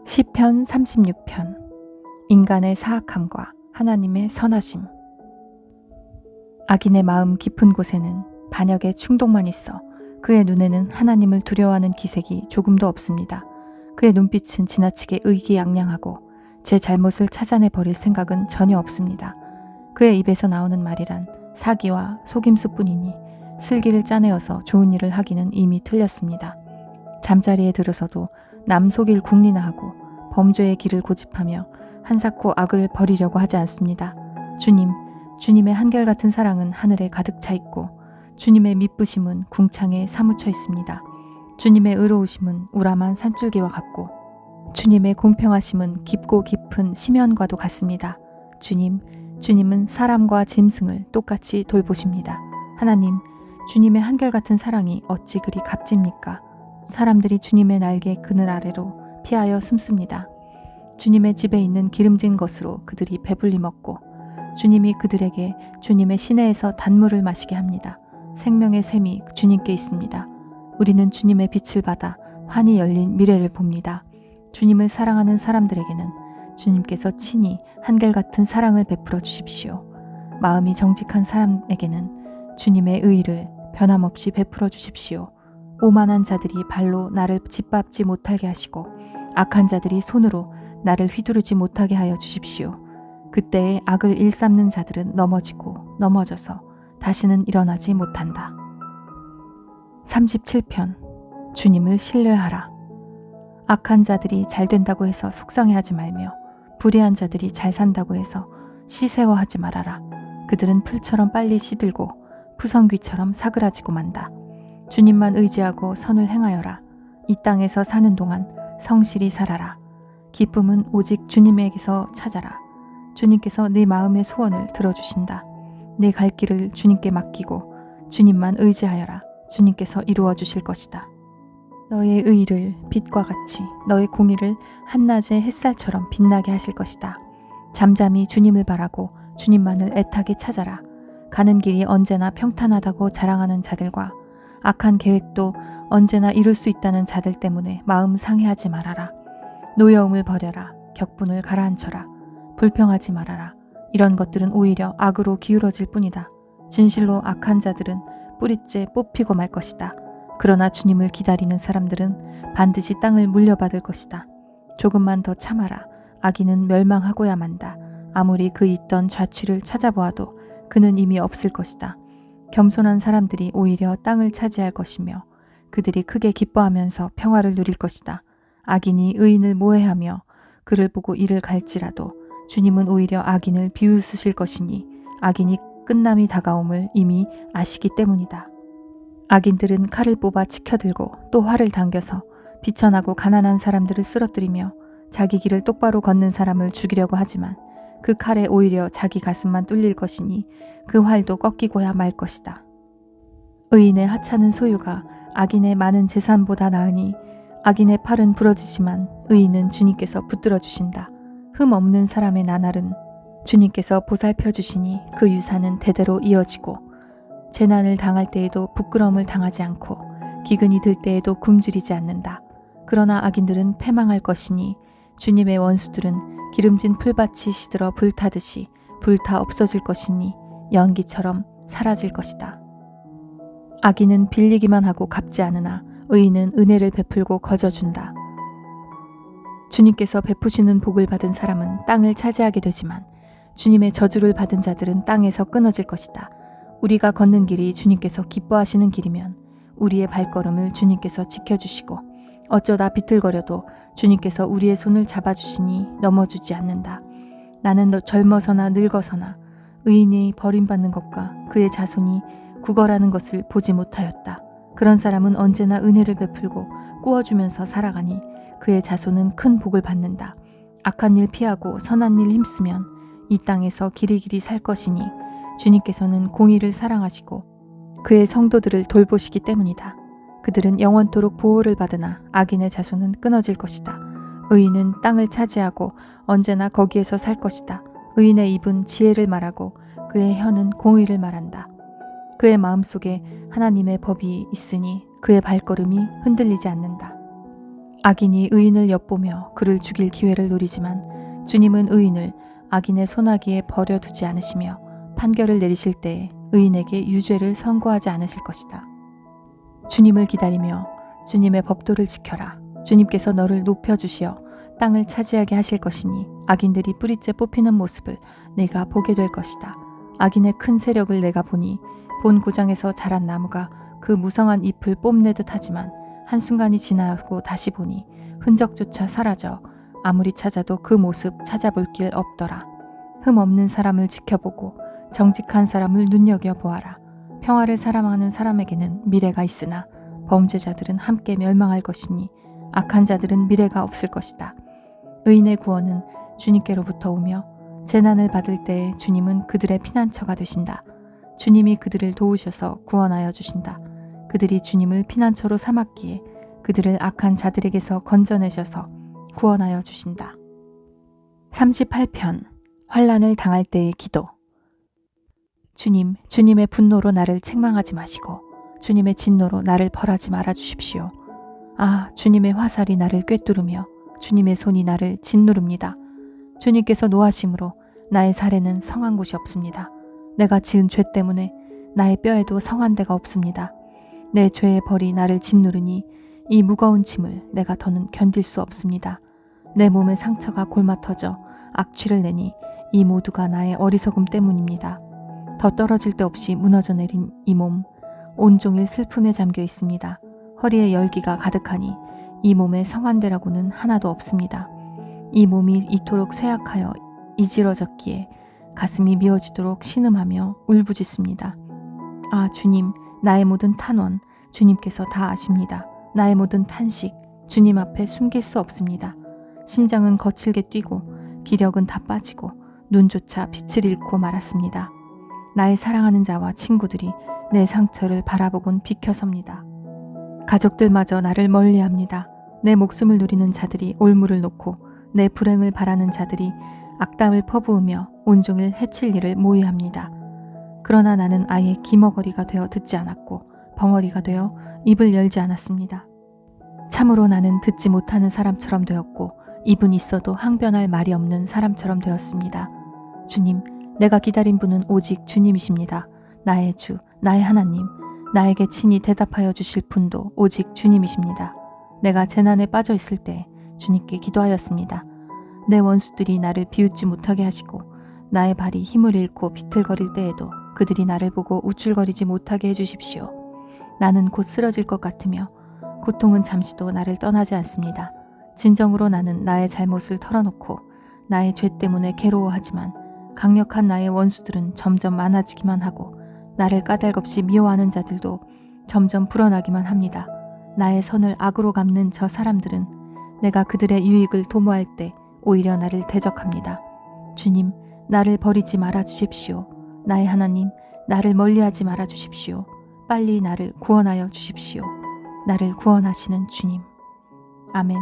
시편 36편. 인간의 사악함과 하나님의 선하심. 악인의 마음 깊은 곳에는 반역의 충동만 있어 그의 눈에는 하나님을 두려워하는 기색이 조금도 없습니다. 그의 눈빛은 지나치게 의기양양하고 제 잘못을 찾아내 버릴 생각은 전혀 없습니다. 그의 입에서 나오는 말이란 사기와 속임수뿐이니 슬기를 짜내어서 좋은 일을 하기는 이미 틀렸습니다. 잠자리에 들어서도 남 속일 궁리나 하고 범죄의 길을 고집하며 한사코 악을 버리려고 하지 않습니다. 주님의 한결같은 사랑은 하늘에 가득 차 있고 주님의 미쁘심은 궁창에 사무쳐 있습니다. 주님의 의로우심은 우람한 산줄기와 같고 주님의 공평하심은 깊고 깊은 심연과도 같습니다. 주님은 사람과 짐승을 똑같이 돌보십니다. 하나님, 주님의 한결같은 사랑이 어찌 그리 값집니까? 사람들이 주님의 날개 그늘 아래로 피하여 숨습니다. 주님의 집에 있는 기름진 것으로 그들이 배불리 먹고 주님이 그들에게 주님의 시내에서 단물을 마시게 합니다. 생명의 샘이 주님께 있습니다. 우리는 주님의 빛을 받아 환히 열린 미래를 봅니다. 주님을 사랑하는 사람들에게는 주님께서 친히 한결같은 사랑을 베풀어 주십시오. 마음이 정직한 사람에게는 주님의 의를 변함없이 베풀어 주십시오. 오만한 자들이 발로 나를 짓밟지 못하게 하시고 악한 자들이 손으로 나를 휘두르지 못하게 하여 주십시오. 그때에 악을 일삼는 자들은 넘어져서 다시는 일어나지 못한다. 37편. 주님을 신뢰하라. 악한 자들이 잘 된다고 해서 속상해하지 말며 불의한 자들이 잘 산다고 해서 시새워하지 말아라. 그들은 풀처럼 빨리 시들고 푸성귀처럼 사그라지고 만다. 주님만 의지하고 선을 행하여라. 이 땅에서 사는 동안 성실히 살아라. 기쁨은 오직 주님에게서 찾아라. 주님께서 네 마음의 소원을 들어주신다. 네 갈 길을 주님께 맡기고 주님만 의지하여라. 주님께서 이루어 주실 것이다. 너의 의를 빛과 같이 너의 공의를 한낮의 햇살처럼 빛나게 하실 것이다. 잠잠히 주님을 바라고 주님만을 애타게 찾아라. 가는 길이 언제나 평탄하다고 자랑하는 자들과 악한 계획도 언제나 이룰 수 있다는 자들 때문에 마음 상해하지 말아라. 노여움을 버려라. 격분을 가라앉혀라. 불평하지 말아라. 이런 것들은 오히려 악으로 기울어질 뿐이다. 진실로 악한 자들은 뿌리째 뽑히고 말 것이다. 그러나 주님을 기다리는 사람들은 반드시 땅을 물려받을 것이다. 조금만 더 참아라. 악인은 멸망하고야 만다. 아무리 그 있던 좌취를 찾아보아도 그는 이미 없을 것이다. 겸손한 사람들이 오히려 땅을 차지할 것이며 그들이 크게 기뻐하면서 평화를 누릴 것이다. 악인이 의인을 모해하며 그를 보고 이를 갈지라도 주님은 오히려 악인을 비웃으실 것이니 악인이 끝남이 다가옴을 이미 아시기 때문이다. 악인들은 칼을 뽑아 치켜들고 또 활을 당겨서 비천하고 가난한 사람들을 쓰러뜨리며 자기 길을 똑바로 걷는 사람을 죽이려고 하지만 그 칼에 오히려 자기 가슴만 뚫릴 것이니 그 활도 꺾이고야 말 것이다. 의인의 하찮은 소유가 악인의 많은 재산보다 나으니 악인의 팔은 부러지지만 의인은 주님께서 붙들어 주신다. 흠 없는 사람의 나날은 주님께서 보살펴 주시니 그 유산은 대대로 이어지고 재난을 당할 때에도 부끄러움을 당하지 않고 기근이 들 때에도 굶주리지 않는다. 그러나 악인들은 패망할 것이니 주님의 원수들은 기름진 풀밭이 시들어 불타듯이 불타 없어질 것이니 연기처럼 사라질 것이다. 악인은 빌리기만 하고 갚지 않으나 의인은 은혜를 베풀고 거저준다. 주님께서 베푸시는 복을 받은 사람은 땅을 차지하게 되지만 주님의 저주를 받은 자들은 땅에서 끊어질 것이다. 우리가 걷는 길이 주님께서 기뻐하시는 길이면 우리의 발걸음을 주님께서 지켜주시고 어쩌다 비틀거려도 주님께서 우리의 손을 잡아주시니 넘어지지 않는다. 나는 젊어서나 늙어서나 의인이 버림받는 것과 그의 자손이 구걸하는 것을 보지 못하였다. 그런 사람은 언제나 은혜를 베풀고 꾸어주면서 살아가니 그의 자손은 큰 복을 받는다. 악한 일 피하고 선한 일 힘쓰면 이 땅에서 길이길이 살 것이니 주님께서는 공의를 사랑하시고 그의 성도들을 돌보시기 때문이다. 그들은 영원토록 보호를 받으나 악인의 자손은 끊어질 것이다. 의인은 땅을 차지하고 언제나 거기에서 살 것이다. 의인의 입은 지혜를 말하고 그의 혀는 공의를 말한다. 그의 마음속에 하나님의 법이 있으니 그의 발걸음이 흔들리지 않는다. 악인이 의인을 엿보며 그를 죽일 기회를 노리지만 주님은 의인을 악인의 손아귀에 버려두지 않으시며 판결을 내리실 때에 의인에게 유죄를 선고하지 않으실 것이다. 주님을 기다리며 주님의 법도를 지켜라. 주님께서 너를 높여주시어 땅을 차지하게 하실 것이니 악인들이 뿌리째 뽑히는 모습을 내가 보게 될 것이다. 악인의 큰 세력을 내가 보니 본 고장에서 자란 나무가 그 무성한 잎을 뽐내듯 하지만 한순간이 지나고 다시 보니 흔적조차 사라져 아무리 찾아도 그 모습 찾아볼 길 없더라. 흠 없는 사람을 지켜보고 정직한 사람을 눈여겨보아라. 평화를 사랑하는 사람에게는 미래가 있으나 범죄자들은 함께 멸망할 것이니 악한 자들은 미래가 없을 것이다. 의인의 구원은 주님께로부터 오며 재난을 받을 때에 주님은 그들의 피난처가 되신다. 주님이 그들을 도우셔서 구원하여 주신다. 그들이 주님을 피난처로 삼았기에 그들을 악한 자들에게서 건져내셔서 구원하여 주신다. 38편 환난을 당할 때의 기도. 주님, 주님의 분노로 나를 책망하지 마시고 주님의 진노로 나를 벌하지 말아 주십시오. 아, 주님의 화살이 나를 꿰뚫으며 주님의 손이 나를 짓누릅니다. 주님께서 노하심으로 나의 살에는 성한 곳이 없습니다. 내가 지은 죄 때문에 나의 뼈에도 성한 데가 없습니다. 내 죄의 벌이 나를 짓누르니 이 무거운 짐을 내가 더는 견딜 수 없습니다. 내 몸의 상처가 골마 터져 악취를 내니 이 모두가 나의 어리석음 때문입니다. 더 떨어질 데 없이 무너져 내린 이 몸, 온종일 슬픔에 잠겨 있습니다. 허리에 열기가 가득하니 이 몸에 성한 데라고는 하나도 없습니다. 이 몸이 이토록 쇠약하여 이지러졌기에 가슴이 미어지도록 신음하며 울부짖습니다. 아, 주님, 나의 모든 탄원 주님께서 다 아십니다. 나의 모든 탄식 주님 앞에 숨길 수 없습니다. 심장은 거칠게 뛰고 기력은 다 빠지고 눈조차 빛을 잃고 말았습니다. 나의 사랑하는 자와 친구들이 내 상처를 바라보곤 비켜섭니다. 가족들마저 나를 멀리합니다. 내 목숨을 노리는 자들이 올무를 놓고 내 불행을 바라는 자들이 악담을 퍼부으며 온종일 해칠 일을 모의합니다. 그러나 나는 아예 기머거리가 되어 듣지 않았고 벙어리가 되어 입을 열지 않았습니다. 참으로 나는 듣지 못하는 사람처럼 되었고 입은 있어도 항변할 말이 없는 사람처럼 되었습니다. 주님, 내가 기다린 분은 오직 주님이십니다. 나의 주, 나의 하나님, 나에게 친히 대답하여 주실 분도 오직 주님이십니다. 내가 재난에 빠져 있을 때 주님께 기도하였습니다. 내 원수들이 나를 비웃지 못하게 하시고 나의 발이 힘을 잃고 비틀거릴 때에도 그들이 나를 보고 우쭐거리지 못하게 해주십시오. 나는 곧 쓰러질 것 같으며 고통은 잠시도 나를 떠나지 않습니다. 진정으로 나는 나의 잘못을 털어놓고 나의 죄 때문에 괴로워하지만 강력한 나의 원수들은 점점 많아지기만 하고 나를 까닭없이 미워하는 자들도 점점 불어나기만 합니다. 나의 선을 악으로 갚는 저 사람들은 내가 그들의 유익을 도모할 때 오히려 나를 대적합니다. 주님, 나를 버리지 말아 주십시오. 나의 하나님, 나를 멀리하지 말아 주십시오. 빨리 나를 구원하여 주십시오. 나를 구원하시는 주님. 아멘.